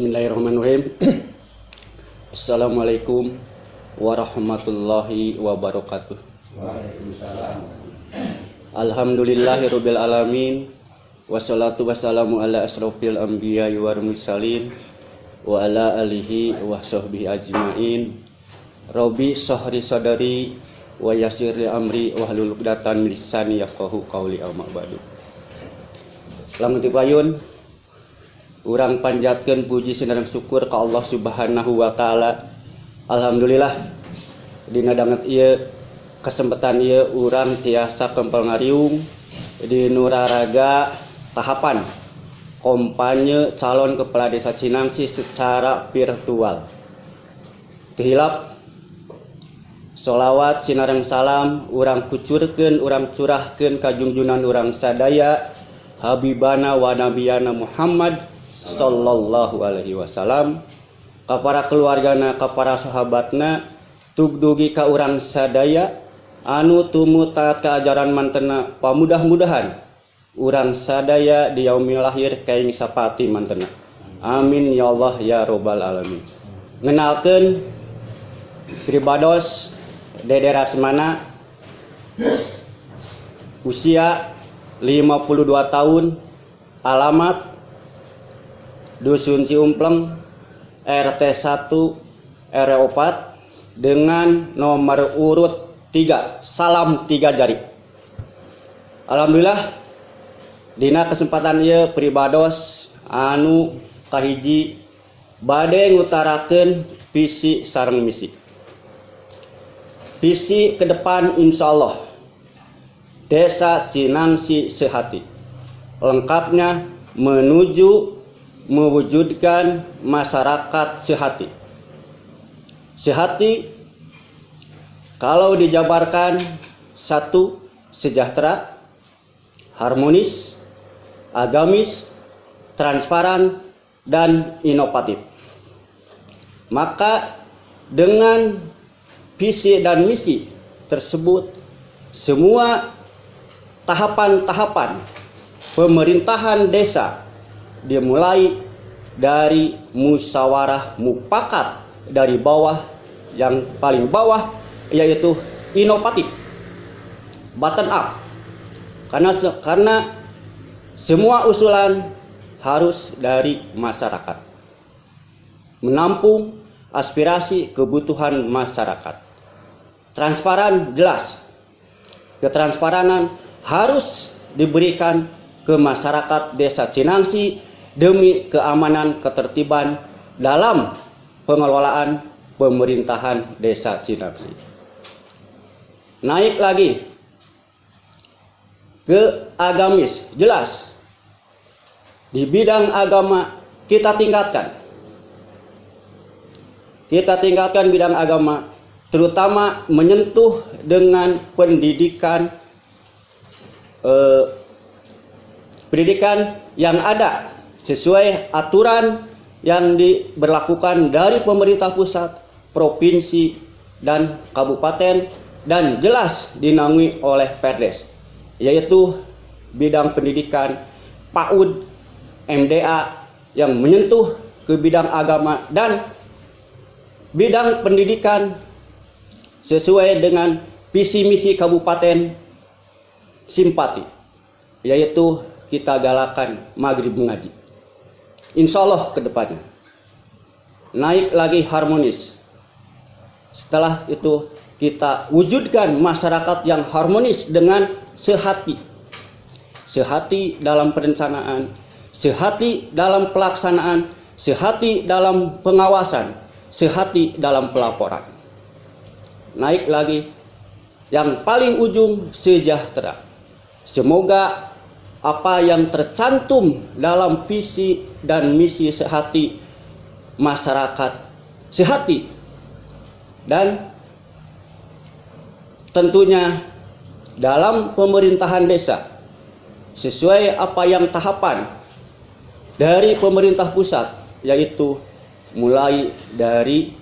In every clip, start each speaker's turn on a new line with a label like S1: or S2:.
S1: Bismillahirrahmanirrahim. Assalamualaikum warahmatullahi wabarakatuh.
S2: Waalaikumsalam.
S1: Alhamdulillahirabbil alamin. Wassalatu wassalamu ala asrofil anbiya'i wal mursalin wa ala alihi wa sahbihi ajmain. Rabbi shrah sadri wa yassir li amri wahlul 'uqdatam min lisani yafqahu qawli amma ba'du. Selamat dipayun urang panjatkeun puji sinareng syukur ka Allah Subhanahu wa taala. Alhamdulillah dina danget ieu kesempatan ieu urang tiasa kempel ngariung di Nuraraga tahapan kampanye calon kepala desa Cinangsi secara virtual. Tihilap sholawat sinareng salam urang kucurkeun urang curahkeun ka junjunan urang sadaya habibana wa nabiyana Muhammad sallallahu alaihi wasallam, ka para keluargana, ka para sahabatna, tugdugi ka urang sadaya anu tumutaat ka ajaran mantena, pamudah-mudahan urang sadaya di yaumil lahir kaing sapati mantena. Amin ya Allah ya robbal alamin. Ngenalkeun pribados Dede Rasmana, usia 52 tahun, alamat Dusun Ciumpleng, RT 1 RW 4 dengan nomor urut 3, salam 3 jari. Alhamdulillah dina kesempatan ieu pribados anu kahiji bade ngutarakeun visi sareng misi. Visi ke depan insyaallah Desa Cinangsi sehati. Lengkapnya menuju mewujudkan masyarakat sehati. Sehati kalau dijabarkan satu, sejahtera, harmonis, agamis, transparan, dan inovatif. Maka dengan visi dan misi tersebut semua tahapan-tahapan pemerintahan desa dimulai dari musyawarah mufakat dari bawah, yang paling bawah yaitu inovatif, bottom up, karena semua usulan harus dari masyarakat, menampung aspirasi kebutuhan masyarakat. Transparan jelas, ketransparanan harus diberikan ke masyarakat desa Cinangsi demi keamanan ketertiban dalam pengelolaan pemerintahan desa Cinangsi. Naik lagi ke agamis, jelas di bidang agama kita tingkatkan bidang agama, terutama menyentuh dengan pendidikan yang ada sesuai aturan yang diberlakukan dari pemerintah pusat, provinsi, dan kabupaten, dan jelas dinaungi oleh Perdes, yaitu bidang pendidikan PAUD, MDA yang menyentuh ke bidang agama dan bidang pendidikan sesuai dengan visi misi kabupaten simpati, yaitu kita galakan maghrib mengaji. Insya Allah ke depannya naik lagi harmonis. Setelah itu kita wujudkan masyarakat yang harmonis dengan sehati. Sehati dalam perencanaan, sehati dalam pelaksanaan, sehati dalam pengawasan, sehati dalam pelaporan. Naik lagi yang paling ujung sejahtera. Semoga apa yang tercantum dalam visi dan misi sehati masyarakat sehati, dan tentunya dalam pemerintahan desa sesuai apa yang tahapan dari pemerintah pusat, yaitu mulai dari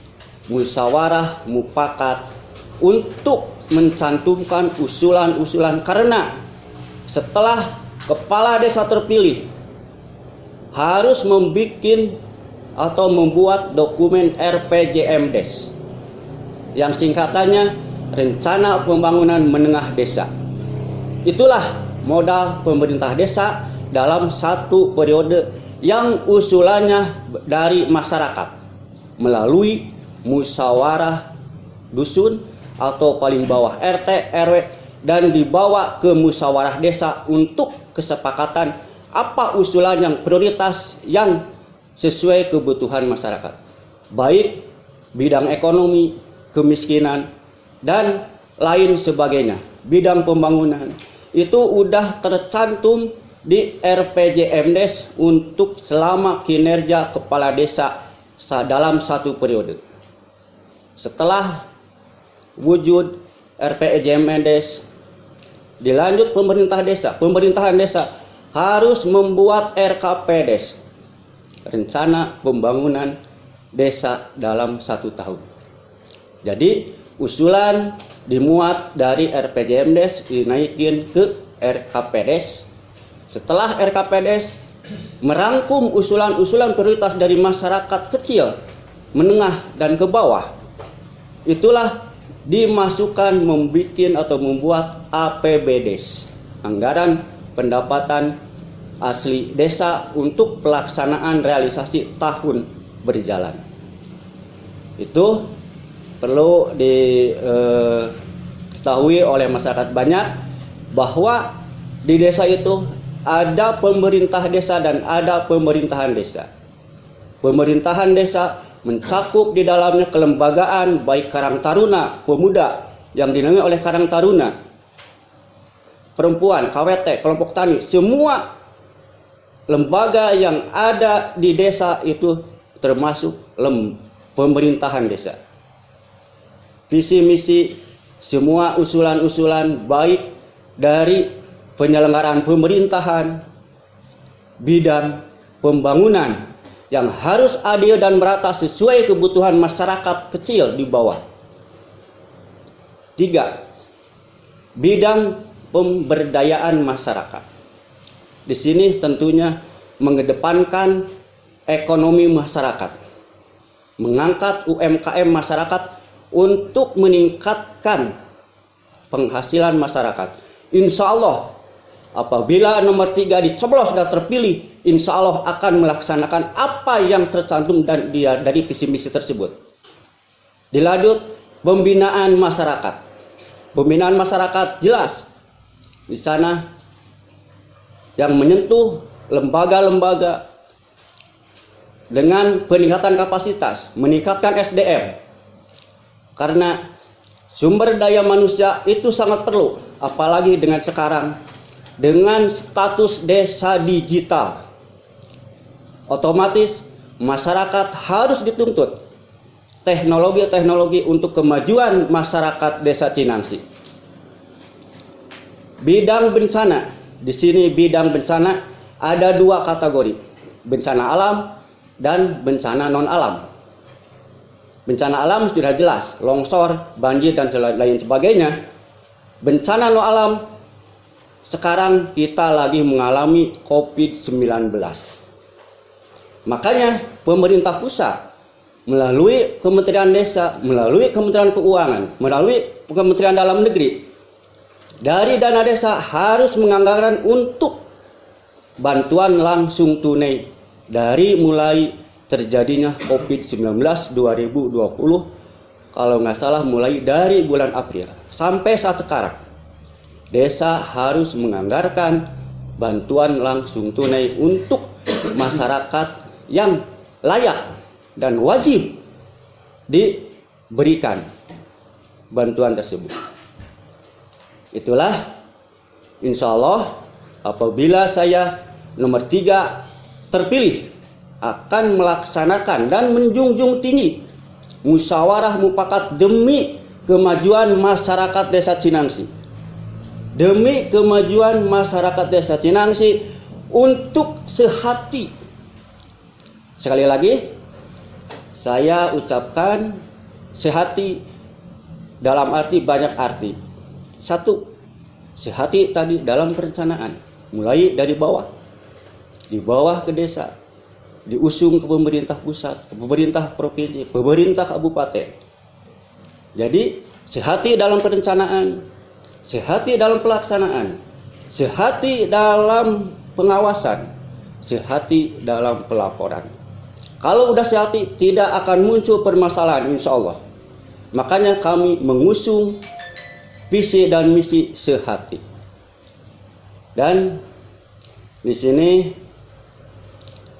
S1: musyawarah mufakat untuk mencantumkan usulan-usulan, karena setelah kepala desa terpilih harus membuat atau membuat dokumen RPJMDes yang singkatannya Rencana Pembangunan Menengah Desa. Itulah modal pemerintah desa dalam satu periode yang usulannya dari masyarakat melalui musyawarah dusun atau paling bawah RT, RW, dan dibawa ke musyawarah desa untuk kesepakatan apa usulan yang prioritas yang sesuai kebutuhan masyarakat, baik bidang ekonomi, kemiskinan, dan lain sebagainya. Bidang pembangunan itu udah tercantum di RPJMDes untuk selama kinerja kepala desa dalam satu periode. Setelah wujud RPJMDes, dilanjut pemerintahan desa harus membuat RKPDes, Rencana Pembangunan Desa dalam 1 tahun. Jadi usulan dimuat dari RPJMDes dinaikin ke RKPDes. Setelah RKPDes merangkum usulan-usulan prioritas dari masyarakat kecil, menengah, dan ke bawah, itulah dimasukkan membuat APBDes, Anggaran Pendapatan Asli Desa untuk pelaksanaan realisasi tahun berjalan. Itu perlu diketahui oleh masyarakat banyak bahwa di desa itu ada pemerintah desa dan ada pemerintahan desa. Pemerintahan desa mencakup di dalamnya kelembagaan baik Karang Taruna Pemuda yang dinaungi oleh Karang Taruna, perempuan, KWT, kelompok tani, semua lembaga yang ada di desa itu termasuk pemerintahan desa. Visi misi, semua usulan-usulan baik dari penyelenggaraan pemerintahan, bidang pembangunan yang harus adil dan merata sesuai kebutuhan masyarakat kecil di bawah. 3. Bidang pemberdayaan masyarakat. Di sini tentunya mengedepankan ekonomi masyarakat, mengangkat UMKM masyarakat untuk meningkatkan penghasilan masyarakat. Insya Allah apabila nomor 3 dicoblos dan terpilih, insya Allah akan melaksanakan apa yang tercantum dan dari visi misi tersebut. Dilanjut pembinaan masyarakat. Pembinaan masyarakat jelas di sana yang menyentuh lembaga-lembaga dengan peningkatan kapasitas, meningkatkan SDM. Karena sumber daya manusia itu sangat perlu, apalagi dengan sekarang dengan status desa digital. Otomatis masyarakat harus dituntut teknologi-teknologi untuk kemajuan masyarakat desa Cinangsi. Bidang bencana, di sini bidang bencana ada 2 kategori, bencana alam dan bencana non alam. Bencana alam sudah jelas, longsor, banjir, dan lain sebagainya. Bencana non alam, sekarang kita lagi mengalami COVID-19. Makanya pemerintah pusat melalui Kementerian Desa, melalui Kementerian Keuangan, melalui Kementerian Dalam Negeri, dari dana desa harus menganggarkan untuk bantuan langsung tunai dari mulai terjadinya COVID-19 2020, kalau nggak salah mulai dari bulan April sampai saat sekarang. Desa harus menganggarkan bantuan langsung tunai untuk masyarakat yang layak dan wajib diberikan bantuan tersebut. Itulah insya Allah apabila saya nomor 3 terpilih akan melaksanakan dan menjunjung tinggi musyawarah mufakat demi kemajuan masyarakat desa Cinangsi. Demi kemajuan masyarakat desa Cinangsi untuk sehati. Sekali lagi saya ucapkan sehati dalam arti banyak arti. 1, sehati tadi dalam perencanaan, mulai dari bawah, di bawah ke desa, diusung ke pemerintah pusat, ke pemerintah provinsi, pemerintah kabupaten. Jadi sehati dalam perencanaan, sehati dalam pelaksanaan, sehati dalam pengawasan, sehati dalam pelaporan. Kalau udah sehati, tidak akan muncul permasalahan, insya Allah. Makanya kami mengusung visi dan misi sehati. Dan di sini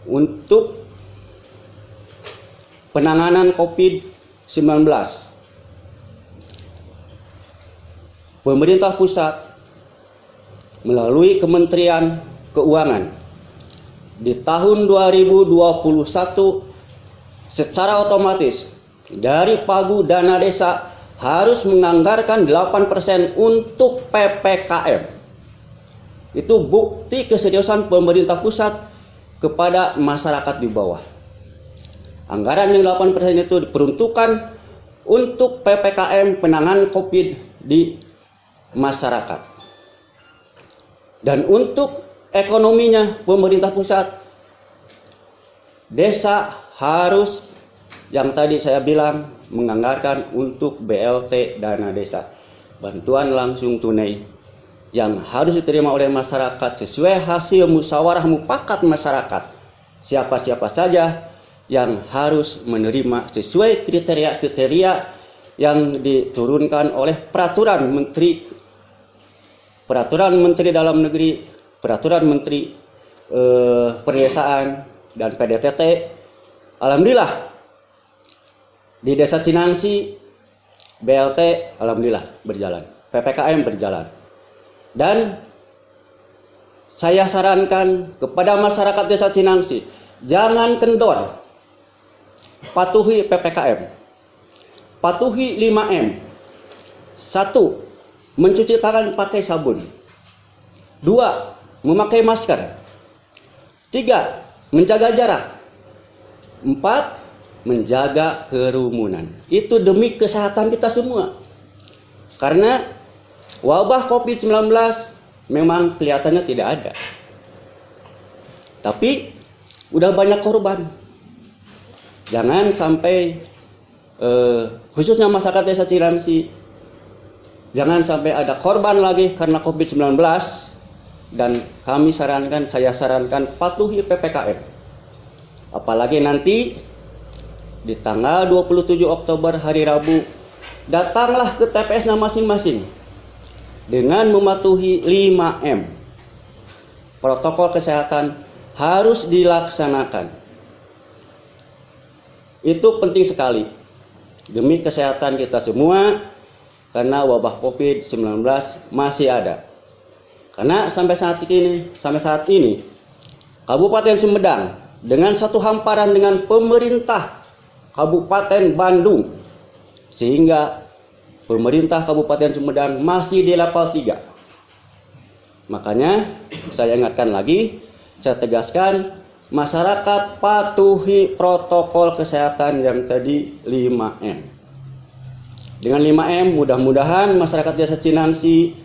S1: untuk penanganan COVID-19, pemerintah pusat melalui Kementerian Keuangan di tahun 2021 secara otomatis dari pagu dana desa harus menganggarkan 8% untuk PPKM. Itu bukti keseriusan pemerintah pusat kepada masyarakat di bawah. Anggaran yang 8% itu diperuntukkan untuk PPKM penanganan COVID di masyarakat. Dan untuk ekonominya pemerintah pusat, desa harus yang tadi saya bilang menganggarkan untuk BLT dana desa, bantuan langsung tunai yang harus diterima oleh masyarakat sesuai hasil musyawarah mufakat masyarakat. Siapa-siapa saja yang harus menerima sesuai kriteria-kriteria yang diturunkan oleh peraturan Menteri Dalam Negeri, peraturan Menteri Perdesaan dan PDTT. Alhamdulillah di Desa Cinangsi BLT alhamdulillah berjalan, PPKM berjalan. Dan saya sarankan kepada masyarakat Desa Cinangsi, jangan kendor, patuhi PPKM, patuhi 5M. 1. Mencuci tangan pakai sabun. 2. Memakai masker. 3. Menjaga jarak. 4. Menjaga kerumunan. Itu demi kesehatan kita semua. Karena wabah COVID-19 memang kelihatannya tidak ada, tapi udah banyak korban. Jangan sampai khususnya masyarakat Desa Cinangsi, jangan sampai ada korban lagi karena COVID-19. Dan saya sarankan patuhi PPKM. Apalagi nanti di tanggal 27 Oktober hari Rabu, datanglah ke TPS-nya masing-masing dengan mematuhi 5M. Protokol kesehatan harus dilaksanakan. Itu penting sekali demi kesehatan kita semua, karena wabah COVID-19 masih ada. Karena sampai saat ini Kabupaten Sumedang dengan satu hamparan dengan pemerintah Kabupaten Bandung, sehingga pemerintah Kabupaten Sumedang masih di level 3. Makanya saya ingatkan lagi, saya tegaskan, masyarakat patuhi protokol kesehatan yang tadi 5M. Dengan 5M mudah-mudahan masyarakat Desa Cinangsi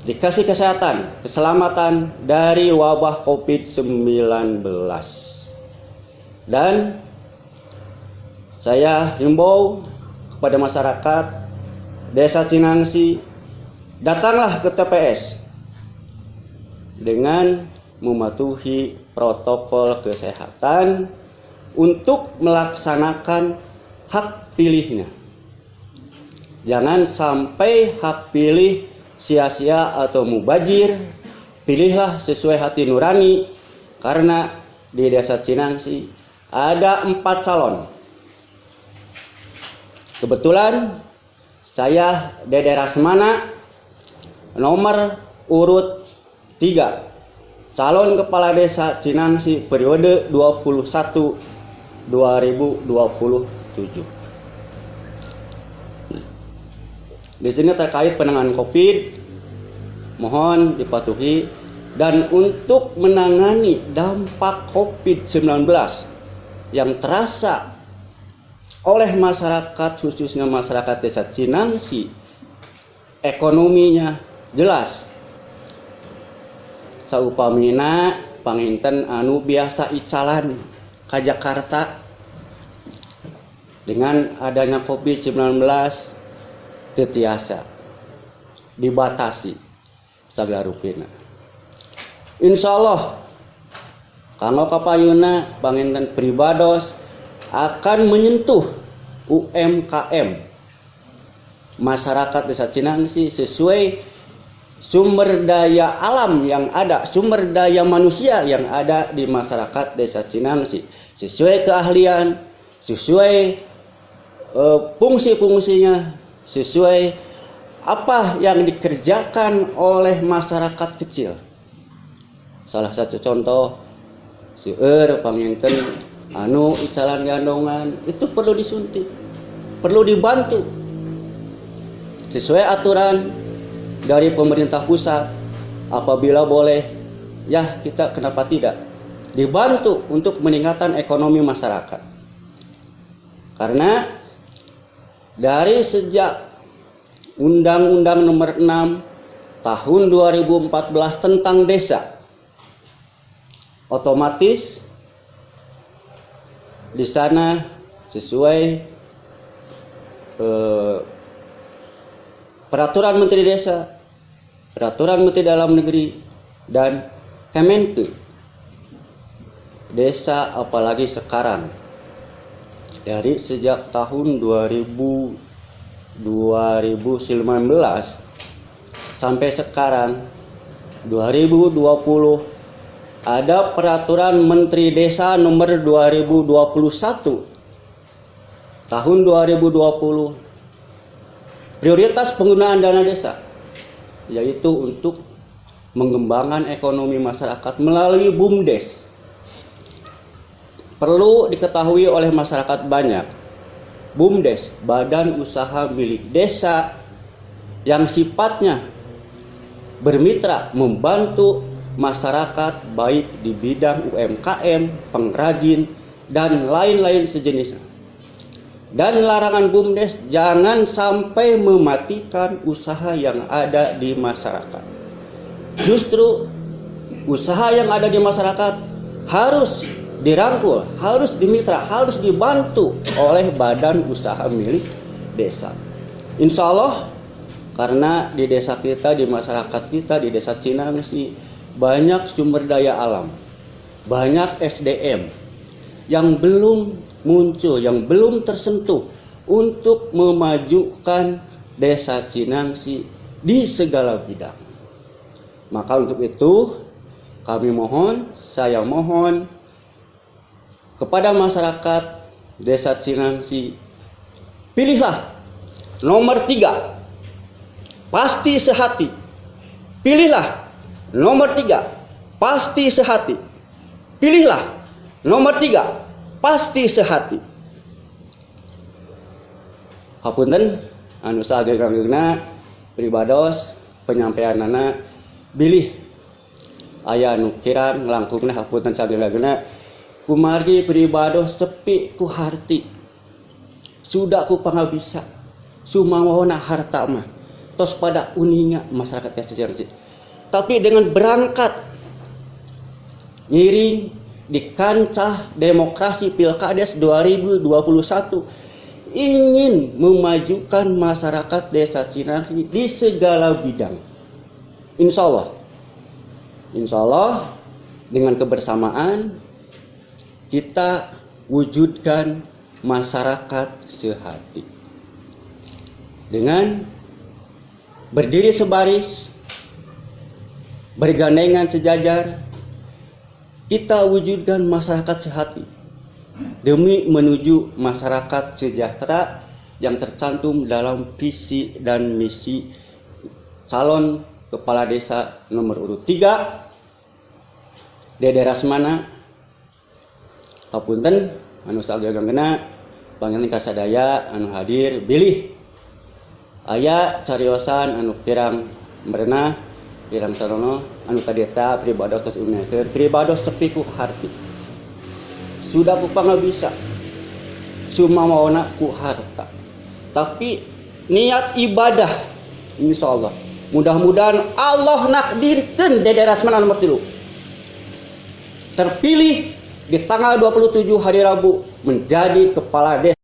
S1: dikasih kesehatan, keselamatan dari wabah COVID-19. Dan saya himbau kepada masyarakat Desa Cinangsi, datanglah ke TPS dengan mematuhi protokol kesehatan untuk melaksanakan hak pilihnya. Jangan sampai hak pilih sia-sia atau mubazir. Pilihlah sesuai hati nurani, karena di Desa Cinangsi ada 4 calon. Kebetulan saya Dede Rasmana, nomor urut 3, calon kepala Desa Cinangsi periode 2021-2027. Di sini terkait penanganan COVID, mohon dipatuhi. Dan untuk menangani dampak COVID-19 yang terasa oleh masyarakat, khususnya masyarakat Desa Cinangsi, ekonominya jelas. Saupamina panginten anu biasa icalan ka Jakarta dengan adanya COVID-19 teu tiasa dibatasi sagarupina. Insyaallah kanggo kapayuna panginten pribados akan menyentuh UMKM masyarakat Desa Cinangsi sesuai sumber daya alam yang ada, sumber daya manusia yang ada di masyarakat Desa Cinangsi, sesuai keahlian, sesuai fungsi-fungsinya, sesuai apa yang dikerjakan oleh masyarakat kecil. Salah satu contoh seueur panginten anu icalan gandongan itu perlu disuntik, perlu dibantu sesuai aturan dari pemerintah pusat. Apabila boleh, ya kita kenapa tidak dibantu untuk meningkatkan ekonomi masyarakat. Karena dari sejak Undang-Undang Nomor 6 Tahun 2014 tentang desa, otomatis di sana sesuai Peraturan Menteri Desa, Peraturan Menteri Dalam Negeri, dan Kemenke Desa, apalagi sekarang dari sejak tahun 2019 sampai sekarang 2020 ada Peraturan Menteri Desa nomor 2021 tahun 2020. Prioritas penggunaan dana desa yaitu untuk mengembangkan ekonomi masyarakat melalui BUMDes. Perlu diketahui oleh masyarakat banyak, BUMDes, badan usaha milik desa, yang sifatnya bermitra membantu masyarakat baik di bidang UMKM, pengrajin, dan lain-lain sejenisnya. Dan larangan BUMDes jangan sampai mematikan usaha yang ada di masyarakat. Justru usaha yang ada di masyarakat harus dirangkul, harus dimitra, harus dibantu oleh badan usaha milik desa. Insya Allah, karena di desa kita, di masyarakat kita, di Desa Cinangsi banyak sumber daya alam, banyak SDM yang belum muncul, yang belum tersentuh untuk memajukan Desa Cinangsi di segala bidang. Maka untuk itu kami mohon, saya mohon kepada masyarakat Desa Cinangsi, pilihlah nomor 3, pasti sehati. Pilihlah nomor 3, pasti sehati. Pilihlah nomor 3, pasti sehati. Hapunten anu sagegangna pribados penyampaianana bilih aya nu kirang langkungna hapunten sagegangna kumargi pribados sepi ku harti, sudah ku pangabisa sumawana harta mah tos pada uninya masyarakat Desa Cinangsi. Tapi dengan berangkat ngiring di kancah demokrasi Pilkades 2021 ingin memajukan masyarakat Desa Cinangsi di segala bidang. Insya Allah dengan kebersamaan kita wujudkan masyarakat sehati. Dengan berdiri sebaris, bergandengan sejajar, kita wujudkan masyarakat sehati demi menuju masyarakat sejahtera yang tercantum dalam visi dan misi calon kepala desa nomor urut 3 Dede Rasmana. Hapunten anu sagagangna panjenengan kasadaya anu hadir bilih aya cariosan anu kirang merenah pirang sarono anu kadeta pribados tos umekeun pribados sepi ku harti, sudah ku pangabisa sumawana ku harta, tapi niat ibadah insyaallah mudah-mudahan Allah nakdirkeun Dede Rasmana nomor 3 terpilih di tanggal 27 hari Rabu menjadi kepala desa